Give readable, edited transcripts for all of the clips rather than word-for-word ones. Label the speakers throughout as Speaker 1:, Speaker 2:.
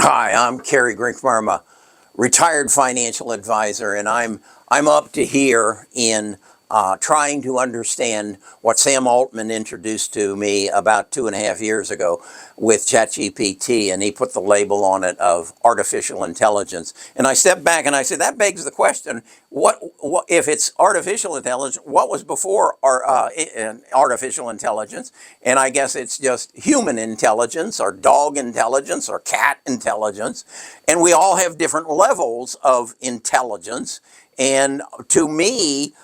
Speaker 1: Hi, I'm Kerry. I'm a retired financial advisor, and I'm up to here in trying to understand what Sam Altman introduced to me about 2.5 years ago with ChatGPT, and he put the label on it of artificial intelligence. And I stepped back and I said, that begs the question: what if it's artificial intelligence? What was before artificial intelligence? And I guess it's just human intelligence, or dog intelligence, or cat intelligence, and we all have different levels of intelligence. And to me,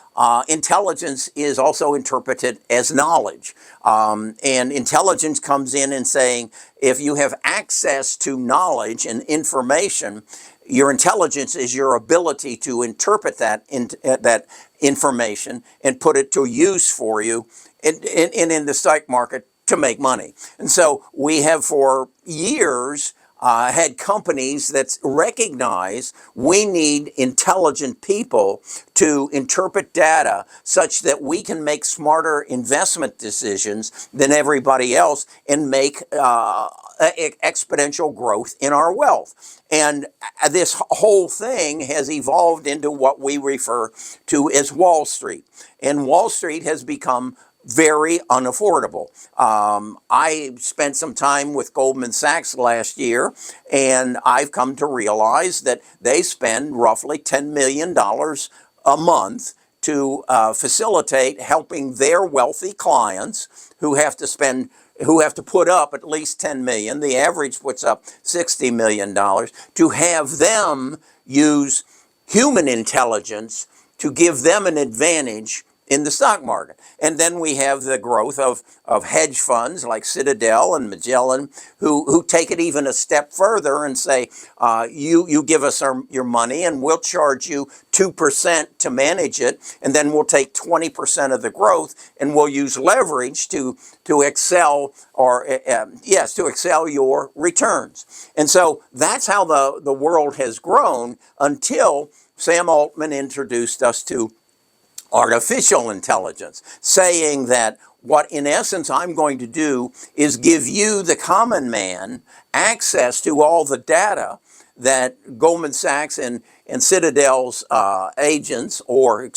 Speaker 1: intelligence is also interpreted as knowledge. And intelligence comes in and saying, if you have access to knowledge and information, your intelligence is your ability to interpret that information and put it to use for you in the stock market to make money. And so we have for years had companies that recognize we need intelligent people to interpret data such that we can make smarter investment decisions than everybody else and make exponential growth in our wealth. And this whole thing has evolved into what we refer to as Wall Street. And Wall Street has become very unaffordable. I spent some time with Goldman Sachs last year, and I've come to realize that they spend roughly $10 million a month to facilitate helping their wealthy clients who have to put up at least $10 million. The average puts up $60 million, to have them use human intelligence to give them an advantage in the stock market. And then we have the growth of hedge funds like Citadel and Magellan, who take it even a step further and say, you give us your money and we'll charge you 2% to manage it, and then we'll take 20% of the growth and we'll use leverage to excel to excel your returns. And so that's how the world has grown until Sam Altman introduced us to artificial intelligence, saying that what in essence I'm going to do is give you, the common man, access to all the data that Goldman Sachs and Citadel's agents, or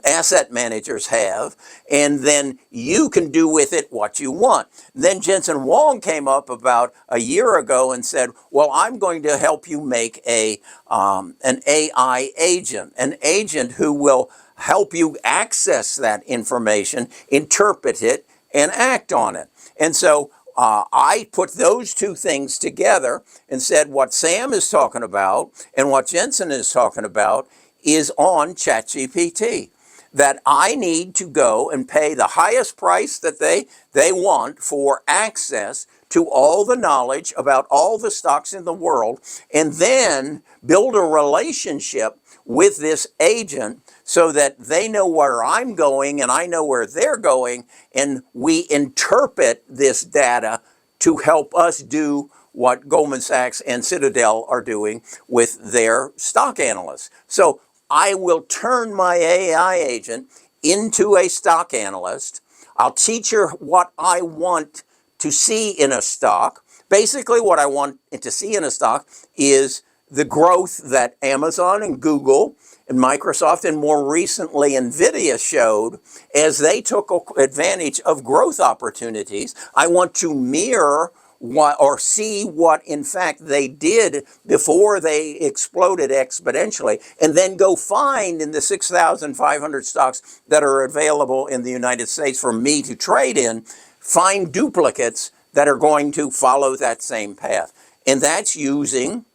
Speaker 1: asset managers have, and then you can do with it what you want. Then Jensen Huang came up about a year ago and said, well, I'm going to help you make an AI agent, an agent who will help you access that information, interpret it, and act on it. And so I put those two things together and said what Sam is talking about and what Jensen is talking about is on ChatGPT. That I need to go and pay the highest price that they want for access to all the knowledge about all the stocks in the world, and then build a relationship with this agent so that they know where I'm going and I know where they're going, and we interpret this data to help us do what Goldman Sachs and Citadel are doing with their stock analysts. So I will turn my AI agent into a stock analyst. I'll teach her what I want to see in a stock. Basically, what I want to see in a stock is the growth that Amazon and Google and Microsoft and more recently NVIDIA showed as they took advantage of growth opportunities. I want to mirror see what in fact they did before they exploded exponentially, and then go find in the 6,500 stocks that are available in the United States for me to trade in, find duplicates that are going to follow that same path. And that's using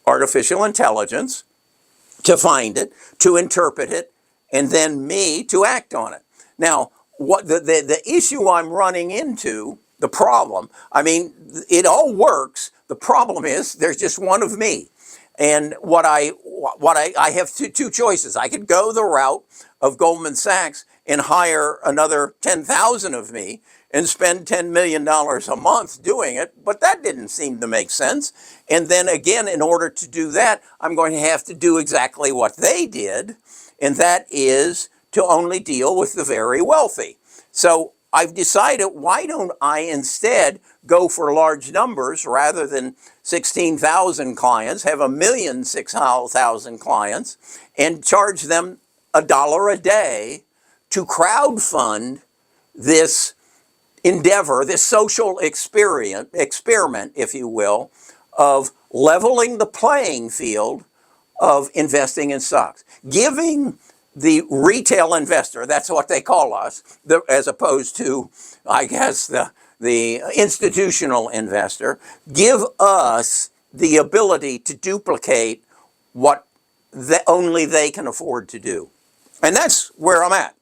Speaker 1: artificial intelligence to find it, to interpret it, and then me to act on it. Now, what the issue I'm running into, the problem, I mean, it all works. The problem is there's just one of me. And I have two choices. I could go the route of Goldman Sachs and hire another 10,000 of me and spend $10 million a month doing it, but that didn't seem to make sense. And then again, in order to do that, I'm going to have to do exactly what they did, and that is to only deal with the very wealthy. So I've decided, why don't I instead go for large numbers rather than 16,000 clients, have 1,006,000 clients, and charge them $1 a day to crowdfund this endeavor, this social experiment, if you will, of leveling the playing field of investing in stocks, giving the retail investor, that's what they call us, as opposed to, I guess, the institutional investor, give us the ability to duplicate what only they can afford to do. And that's where I'm at.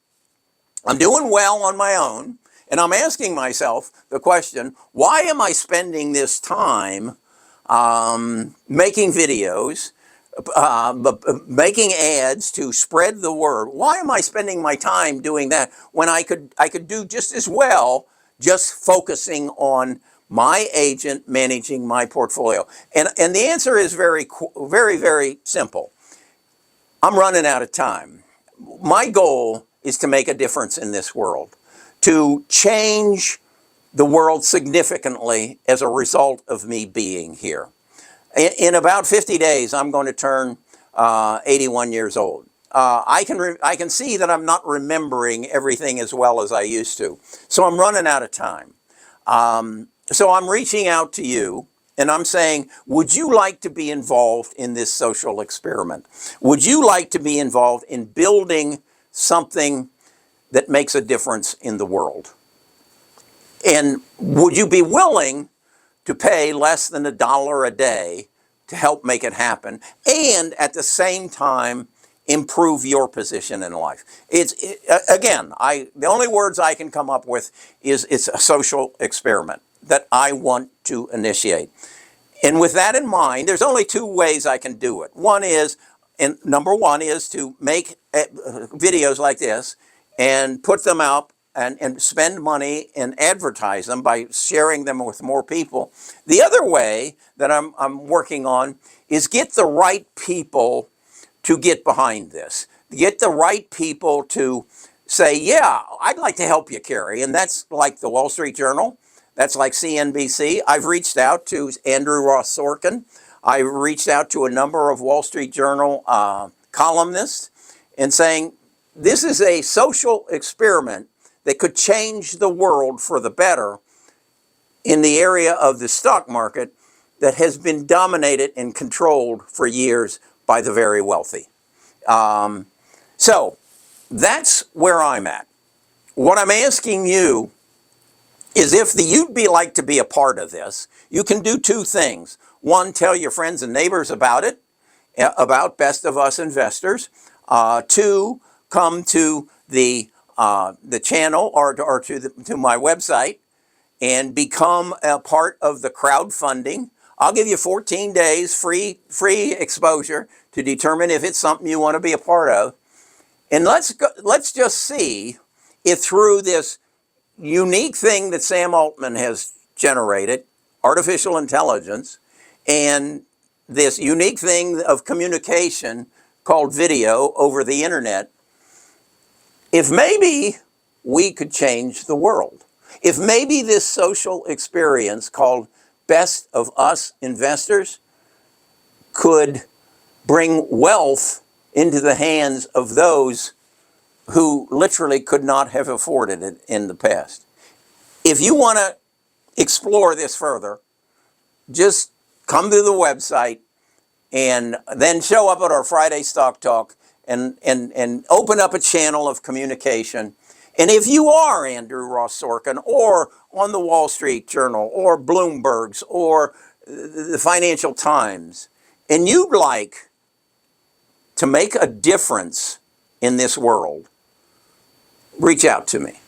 Speaker 1: I'm doing well on my own, and I'm asking myself the question, why am I spending this time making videos, making ads to spread the word? Why am I spending my time doing that when I could do just as well just focusing on my agent managing my portfolio? And the answer is very, very simple. I'm running out of time. My goal is to make a difference in this world, to change the world significantly as a result of me being here. In about 50 days, I'm going to turn 81 years old. I can see that I'm not remembering everything as well as I used to. So I'm running out of time. So I'm reaching out to you and I'm saying, would you like to be involved in this social experiment? Would you like to be involved in building something that makes a difference in the world? And would you be willing to pay less than $1 a day to help make it happen, and at the same time improve your position in life? Again, the only words I can come up with is it's a social experiment that I want to initiate. And with that in mind, there's only two ways I can do it. Number one is to make videos like this and put them out and spend money and advertise them by sharing them with more people. The other way that I'm working on is get the right people to get behind this. Get the right people to say, yeah, I'd like to help you, Kerry. And that's like the Wall Street Journal. That's like CNBC. I've reached out to Andrew Ross Sorkin. I've reached out to a number of Wall Street Journal columnists and saying, this is a social experiment that could change the world for the better in the area of the stock market that has been dominated and controlled for years by the very wealthy. So that's where I'm at. What I'm asking you is, if you'd like to be a part of this, you can do two things. One, tell your friends and neighbors about it, about Best of Us Investors. Two, come to the channel or to my website and become a part of the crowdfunding. I'll give you 14 days free exposure to determine if it's something you want to be a part of. And let's just see if through this unique thing that Sam Altman has generated, artificial intelligence, and this unique thing of communication called video over the internet, if maybe we could change the world. If maybe this social experience called Best of Us Investors could bring wealth into the hands of those who literally could not have afforded it in the past. If you want to explore this further, just come to the website and then show up at our Friday Stock Talk and open up a channel of communication. And if you are Andrew Ross Sorkin, or on the Wall Street Journal, or Bloomberg's, or the Financial Times, and you'd like to make a difference in this world, reach out to me.